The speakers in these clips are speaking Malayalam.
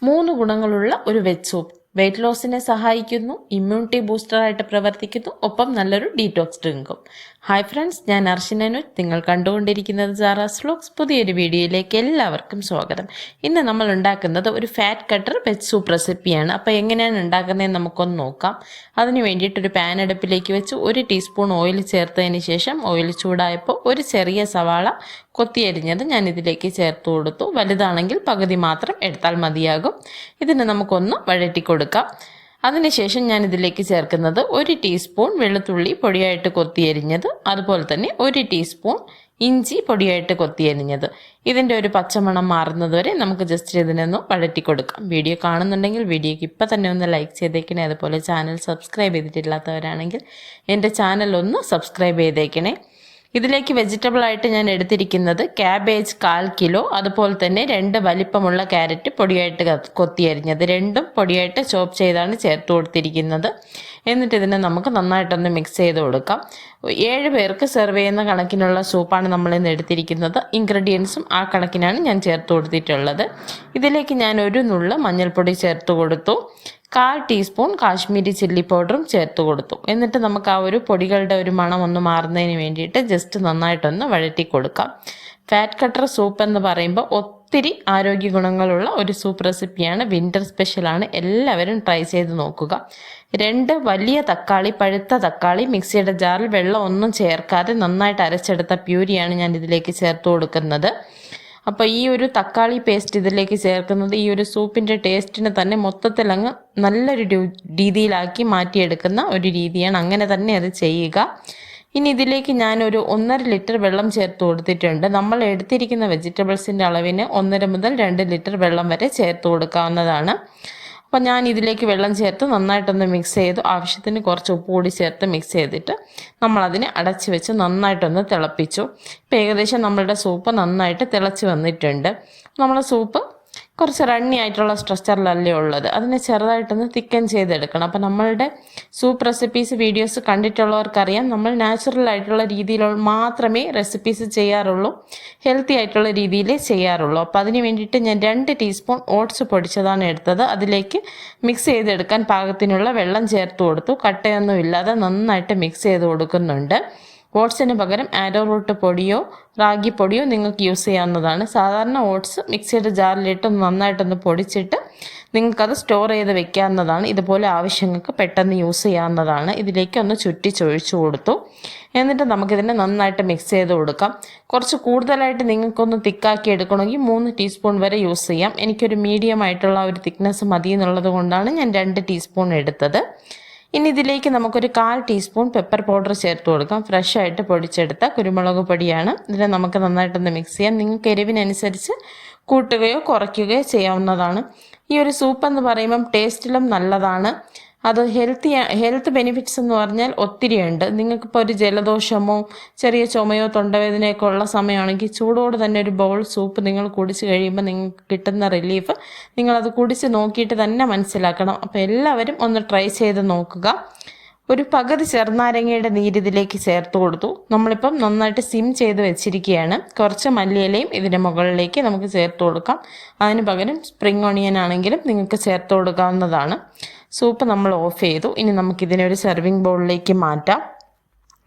3 ഗുണങ്ങളുള്ള ഒരു വെജ് സൂപ്പ് വെയിറ്റ് ലോസിനെ സഹായിക്കുന്നു, ഇമ്മ്യൂണിറ്റി ബൂസ്റ്ററായിട്ട് പ്രവർത്തിക്കുന്നു, ഒപ്പം നല്ലൊരു ഡീറ്റോക്സ് ഡ്രിങ്കും. ഹായ് ഫ്രണ്ട്സ്, ഞാൻ അർഷിനു. നിങ്ങൾ കണ്ടുകൊണ്ടിരിക്കുന്നത് സാറാസ് വ്ലോഗ്സ്. പുതിയൊരു വീഡിയോയിലേക്ക് എല്ലാവർക്കും സ്വാഗതം. ഇന്ന് നമ്മൾ ഉണ്ടാക്കുന്നത് ഒരു ഫാറ്റ് കട്ടർ വെജ് സൂപ്പ് റെസിപ്പിയാണ്. അപ്പോൾ എങ്ങനെയാണ് ഉണ്ടാക്കുന്നതെന്ന് നമുക്കൊന്ന് നോക്കാം. അതിന് വേണ്ടിയിട്ടൊരു പാൻ അടുപ്പിലേക്ക് വെച്ച് 1 ടീസ്പൂൺ ഓയിൽ ചേർത്തതിന് ശേഷം ഓയിൽ ചൂടായപ്പോൾ ഒരു ചെറിയ സവാള കൊത്തിയരിഞ്ഞത് ഞാൻ ഇതിലേക്ക് ചേർത്ത് കൊടുത്തു. വലുതാണെങ്കിൽ പകുതി മാത്രം എടുത്താൽ മതിയാകും. ഇതിന് നമുക്കൊന്ന് വഴറ്റി കൊടുക്കാം. അതിനുശേഷം ഞാൻ ഇതിലേക്ക് ചേർക്കുന്നത് 1 ടീസ്പൂൺ വെളുത്തുള്ളി പൊടിയായിട്ട് കൊത്തിയരിഞ്ഞത്, അതുപോലെ തന്നെ 1 ടീസ്പൂൺ ഇഞ്ചി പൊടിയായിട്ട് കൊത്തിയരിഞ്ഞത്. ഇതിൻ്റെ ഒരു പച്ചമണം മാറുന്നത് വരെ നമുക്ക് ജസ്റ്റ് ഇതിനൊന്ന് വഴറ്റി കൊടുക്കാം. വീഡിയോ കാണുന്നുണ്ടെങ്കിൽ വീഡിയോക്ക് ഇപ്പം തന്നെ ഒന്ന് ലൈക്ക് ചെയ്തേക്കണേ. അതുപോലെ ചാനൽ സബ്സ്ക്രൈബ് ചെയ്തിട്ടില്ലാത്തവരാണെങ്കിൽ എൻ്റെ ചാനൽ ഒന്ന് സബ്സ്ക്രൈബ് ചെയ്തേക്കണേ. ഇതിലേക്ക് വെജിറ്റബിൾ ആയിട്ട് ഞാൻ എടുത്തിരിക്കുന്നത് ക്യാബേജ് 1/4 കിലോ, അതുപോലെ തന്നെ 2 വലിപ്പമുള്ള ക്യാരറ്റ് പൊടിയായിട്ട് കൊത്തിയരിഞ്ഞത്. രണ്ടും പൊടിയായിട്ട് ചോപ്പ് ചെയ്താണ് ചേർത്ത് കൊടുത്തിരിക്കുന്നത്. എന്നിട്ട് ഇതിനെ നമുക്ക് നന്നായിട്ടൊന്ന് മിക്സ് ചെയ്ത് കൊടുക്കാം. 7 പേർക്ക് സെർവ് ചെയ്യുന്ന കണക്കിനുള്ള സൂപ്പാണ് നമ്മളിന്ന് എടുത്തിരിക്കുന്നത്. ഇൻഗ്രീഡിയൻസും ആ കണക്കിനാണ് ഞാൻ ചേർത്ത് കൊടുത്തിട്ടുള്ളത്. ഇതിലേക്ക് ഞാൻ 1 നുള്ള് മഞ്ഞൾപ്പൊടി ചേർത്ത് കൊടുത്തു. 1/4 ടീസ്പൂൺ കാശ്മീരി ചില്ലി പൗഡറും ചേർത്ത് കൊടുത്തു. എന്നിട്ട് നമുക്ക് ആ ഒരു പൊടികളുടെ ഒരു മണം ഒന്ന് മാറുന്നതിന് വേണ്ടിയിട്ട് ജസ്റ്റ് നന്നായിട്ടൊന്ന് വഴറ്റി കൊടുക്കാം. ഫാറ്റ് കട്ടർ സൂപ്പ് എന്ന് പറയുമ്പോൾ ഒത്തിരി ആരോഗ്യ ഗുണങ്ങളുള്ള ഒരു സൂപ്പ് റെസിപ്പിയാണ്. വിൻ്റർ സ്പെഷ്യലാണ്. എല്ലാവരും ട്രൈ ചെയ്ത് നോക്കുക. 2 വലിയ തക്കാളി, പഴുത്ത തക്കാളി മിക്സിയുടെ ജാറിൽ വെള്ളം ഒന്നും ചേർക്കാതെ നന്നായിട്ട് അരച്ചെടുത്ത പ്യൂരിയാണ് ഞാൻ ഇതിലേക്ക് ചേർത്ത് കൊടുക്കുന്നത്. അപ്പോൾ ഈ ഒരു തക്കാളി പേസ്റ്റ് ഇതിലേക്ക് ചേർക്കുന്നത് ഈ ഒരു സൂപ്പിൻ്റെ ടേസ്റ്റിനെ തന്നെ മൊത്തത്തിൽ അങ്ങ് നല്ലൊരു രീതിയിലാക്കി മാറ്റിയെടുക്കുന്ന ഒരു രീതിയാണ്. അങ്ങനെ തന്നെ അത് ചെയ്യുക. ഇനി ഇതിലേക്ക് ഞാനൊരു 1.5 ലിറ്റർ വെള്ളം ചേർത്ത് കൊടുത്തിട്ടുണ്ട്. നമ്മൾ എടുത്തിരിക്കുന്ന വെജിറ്റബിൾസിൻ്റെ അളവിന് 1.5 മുതൽ 2 ലിറ്റർ വെള്ളം വരെ ചേർത്ത് കൊടുക്കാവുന്നതാണ്. അപ്പോൾ ഞാൻ ഇതിലേക്ക് വെള്ളം ചേർത്ത് നന്നായിട്ടൊന്ന് മിക്സ് ചെയ്തു. ആവശ്യത്തിന് കുറച്ച് ഉപ്പ് കൂടി ചേർത്ത് മിക്സ് ചെയ്തിട്ട് നമ്മളതിനെ അടച്ച് വെച്ച് നന്നായിട്ടൊന്ന് തിളപ്പിച്ചു. ഇപ്പോൾ ഏകദേശം നമ്മളുടെ സൂപ്പ് നന്നായിട്ട് തിളച്ച് വന്നിട്ടുണ്ട്. നമ്മുടെ സൂപ്പ് കുറച്ച് റണ്ണി ആയിട്ടുള്ള സ്ട്രക്ചറിലല്ലേ ഉള്ളത്. അതിനെ ചെറുതായിട്ടൊന്ന് തിക്കൻ ചെയ്തെടുക്കണം. അപ്പോൾ നമ്മളുടെ സൂപ്പ് റെസിപ്പീസ് വീഡിയോസ് കണ്ടിട്ടുള്ളവർക്കറിയാം, നമ്മൾ നാച്ചുറൽ ആയിട്ടുള്ള രീതിയിൽ മാത്രമേ റെസിപ്പീസ് ചെയ്യാറുള്ളൂ, ഹെൽത്തി ആയിട്ടുള്ള രീതിയിൽ ചെയ്യാറുള്ളൂ. അപ്പോൾ അതിന് വേണ്ടിയിട്ട് ഞാൻ 2 ടീസ്പൂൺ ഓട്സ് പൊടിച്ചതാണ് എടുത്തത്. അതിലേക്ക് മിക്സ് ചെയ്തെടുക്കാൻ പാകത്തിനുള്ള വെള്ളം ചേർത്ത് കൊടുത്തു. കട്ടയൊന്നും ഇല്ലാതെ നന്നായിട്ട് മിക്സ് ചെയ്ത് കൊടുക്കുന്നുണ്ട്. ഓട്സിന് പകരം ആരോറൂട്ട് പൊടിയോ റാഗി പൊടിയോ നിങ്ങൾക്ക് യൂസ് ചെയ്യാവുന്നതാണ്. സാധാരണ ഓട്സ് മിക്സിയുടെ ജാറിലിട്ട് നന്നായിട്ടൊന്ന് പൊടിച്ചിട്ട് നിങ്ങൾക്കത് സ്റ്റോർ ചെയ്ത് വെക്കാവുന്നതാണ്. ഇതുപോലെ ആവശ്യങ്ങൾക്ക് പെട്ടെന്ന് യൂസ് ചെയ്യാവുന്നതാണ്. ഇതിലേക്ക് ഒന്ന് ചുറ്റിച്ചൊഴിച്ചു കൊടുത്തു. എന്നിട്ട് നമുക്കിതിനെ നന്നായിട്ട് മിക്സ് ചെയ്ത് കൊടുക്കാം. കുറച്ച് കൂടുതലായിട്ട് നിങ്ങൾക്കൊന്ന് തിക്കാക്കി എടുക്കണമെങ്കിൽ 3 ടീസ്പൂൺ വരെ യൂസ് ചെയ്യാം. എനിക്കൊരു മീഡിയം ആയിട്ടുള്ള ഒരു തിക്നെസ് മതി എന്നുള്ളത് കൊണ്ടാണ് ഞാൻ 2 ടീസ്പൂൺ എടുത്തത്. ഇനി ഇതിലേക്ക് നമുക്കൊരു 1/4 ടീസ്പൂൺ പെപ്പർ പൗഡർ ചേർത്ത് കൊടുക്കാം. ഫ്രഷ് ആയിട്ട് പൊടിച്ചെടുത്ത കുരുമുളക് പൊടിയാണ്. ഇതിനെ നമുക്ക് നന്നായിട്ടൊന്ന് മിക്സ് ചെയ്യാം. നിങ്ങൾക്ക് എരിവിനനുസരിച്ച് കൂട്ടുകയോ കുറയ്ക്കുകയോ ചെയ്യാവുന്നതാണ്. ഈ ഒരു സൂപ്പ് എന്ന് പറയുമ്പം ടേസ്റ്റിലും നല്ലതാണ്. അത് ഹെൽത്ത് ബെനിഫിറ്റ്സ് എന്ന് പറഞ്ഞാൽ ഒത്തിരിയുണ്ട്. നിങ്ങൾക്കിപ്പോൾ ഒരു ജലദോഷമോ ചെറിയ ചുമയോ തൊണ്ടവേദനയൊക്കെ ഉള്ള സമയമാണെങ്കിൽ ചൂടോട് തന്നെ ഒരു ബൗൾ സൂപ്പ് നിങ്ങൾ കുടിച്ച് കഴിയുമ്പോൾ നിങ്ങൾക്ക് കിട്ടുന്ന റിലീഫ് നിങ്ങളത് കുടിച്ച് നോക്കിയിട്ട് തന്നെ മനസ്സിലാക്കണം. അപ്പോൾ എല്ലാവരും ഒന്ന് ട്രൈ ചെയ്ത് നോക്കുക. ഒരു പകുതി ചെറുനാരങ്ങയുടെ നീര് ഇതിലേക്ക് ചേർത്ത് കൊടുത്തു. നമ്മളിപ്പം നന്നായിട്ട് സിം ചെയ്ത് വെച്ചിരിക്കുകയാണ്. കുറച്ച് മല്ലിയിലയും ഇതിൻ്റെ മുകളിലേക്ക് നമുക്ക് ചേർത്ത് കൊടുക്കാം. അതിന് പകരം സ്പ്രിംഗ് ഓണിയൻ ആണെങ്കിലും നിങ്ങൾക്ക് ചേർത്ത് കൊടുക്കാവുന്നതാണ്. സൂപ്പ് നമ്മൾ ഓഫ് ചെയ്തു. ഇനി നമുക്കിതിനെ ഒരു സെർവിങ് ബൗളിലേക്ക് മാറ്റാം.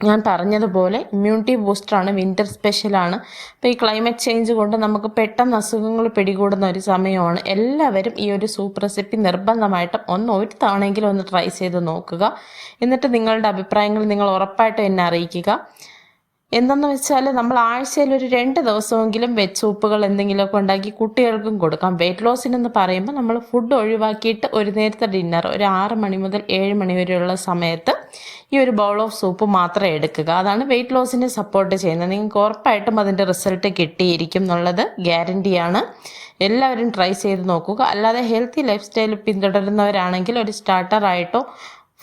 ഞാൻ പറഞ്ഞതുപോലെ ഇമ്മ്യൂണിറ്റി ബൂസ്റ്ററാണ്, വിൻ്റർ സ്പെഷ്യലാണ്. അപ്പോൾ ഈ ക്ലൈമറ്റ് ചേഞ്ച് കൊണ്ട് നമുക്ക് പെട്ടെന്ന് അസുഖങ്ങൾ പിടികൂടുന്ന ഒരു സമയമാണ്. എല്ലാവരും ഈ ഒരു സൂപ്പ് റെസിപ്പി നിർബന്ധമായിട്ടും ഒരു തവണയെങ്കിലും ഒന്ന് ട്രൈ ചെയ്ത് നോക്കുക. എന്നിട്ട് നിങ്ങളുടെ അഭിപ്രായങ്ങൾ നിങ്ങൾ ഉറപ്പായിട്ടും എന്നെ അറിയിക്കുക. എന്തെന്ന് വെച്ചാൽ നമ്മൾ ആഴ്ചയിൽ ഒരു 2 ദിവസമെങ്കിലും വെജ് സൂപ്പുകൾ എന്തെങ്കിലുമൊക്കെ ഉണ്ടാക്കി കുട്ടികൾക്കും കൊടുക്കാം. വെയിറ്റ് ലോസിനെന്ന് പറയുമ്പോൾ നമ്മൾ ഫുഡ് ഒഴിവാക്കിയിട്ട് ഒരു നേരത്തെ ഡിന്നർ ഒരു 6 മണി മുതൽ 7 മണി വരെയുള്ള സമയത്ത് ഈ ഒരു ബൗൾ ഓഫ് സൂപ്പ് മാത്രം എടുക്കുക. അതാണ് വെയിറ്റ് ലോസിനെ സപ്പോർട്ട് ചെയ്യുന്നത്. നിങ്ങൾക്ക് ഉറപ്പായിട്ടും അതിൻ്റെ റിസൾട്ട് കിട്ടിയിരിക്കും എന്നുള്ളത് ഗ്യാരണ്ടിയാണ്. എല്ലാവരും ട്രൈ ചെയ്ത് നോക്കുക. അല്ലാതെ ഹെൽത്തി ലൈഫ് സ്റ്റൈൽ പിന്തുടരുന്നവരാണെങ്കിൽ ഒരു സ്റ്റാർട്ടറായിട്ടോ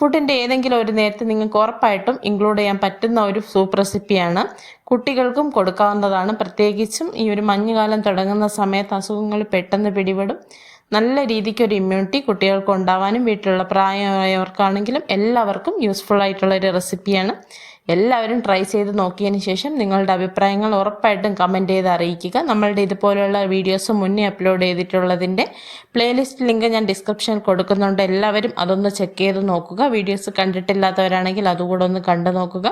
ഫുഡിൻ്റെ ഏതെങ്കിലും ഒരു നേരത്തെ നിങ്ങൾക്ക് ഉറപ്പായിട്ടും ഇൻക്ലൂഡ് ചെയ്യാൻ പറ്റുന്ന ഒരു സൂപ്പ് റെസിപ്പിയാണ്. കുട്ടികൾക്കും കൊടുക്കാവുന്നതാണ്. പ്രത്യേകിച്ചും ഈ ഒരു മഞ്ഞുകാലം തുടങ്ങുന്ന സമയത്ത് അസുഖങ്ങൾ പെട്ടെന്ന് പിടിപെടും. നല്ല രീതിക്ക് ഒരു ഇമ്മ്യൂണിറ്റി കുട്ടികൾക്ക് ഉണ്ടാവാനും വീട്ടിലുള്ള പ്രായമായവർക്കാണെങ്കിലും എല്ലാവർക്കും യൂസ്ഫുൾ ആയിട്ടുള്ള ഒരു റെസിപ്പിയാണ്. എല്ലാവരും ട്രൈ ചെയ്ത് നോക്കിയതിന് ശേഷം നിങ്ങളുടെ അഭിപ്രായങ്ങൾ ഉറപ്പായിട്ടും കമൻറ്റ് ചെയ്ത് അറിയിക്കുക. നമ്മളുടെ ഇതുപോലെയുള്ള വീഡിയോസ് മുന്നേ അപ്ലോഡ് ചെയ്തിട്ടുള്ളതിൻ്റെ പ്ലേലിസ്റ്റ് ലിങ്ക് ഞാൻ ഡിസ്ക്രിപ്ഷനിൽ കൊടുക്കുന്നുണ്ട്. എല്ലാവരും അതൊന്ന് ചെക്ക് ചെയ്ത് നോക്കുക. വീഡിയോസ് കണ്ടിട്ടില്ലാത്തവരാണെങ്കിൽ അതുകൂടെ ഒന്ന് കണ്ടു നോക്കുക.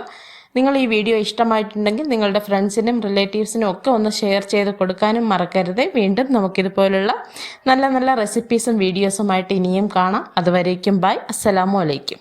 നിങ്ങൾ ഈ വീഡിയോ ഇഷ്ടമായിട്ടുണ്ടെങ്കിൽ നിങ്ങളുടെ ഫ്രണ്ട്സിനും റിലേറ്റീവ്സിനും ഒക്കെ ഒന്ന് ഷെയർ ചെയ്ത് കൊടുക്കാനും മറക്കരുത്. വീണ്ടും നമുക്കിതുപോലുള്ള നല്ല നല്ല റെസിപ്പീസും വീഡിയോസുമായിട്ട് ഇനിയും കാണാം. അതുവരേക്കും ബൈ. അസ്സലാമു അലൈക്കും.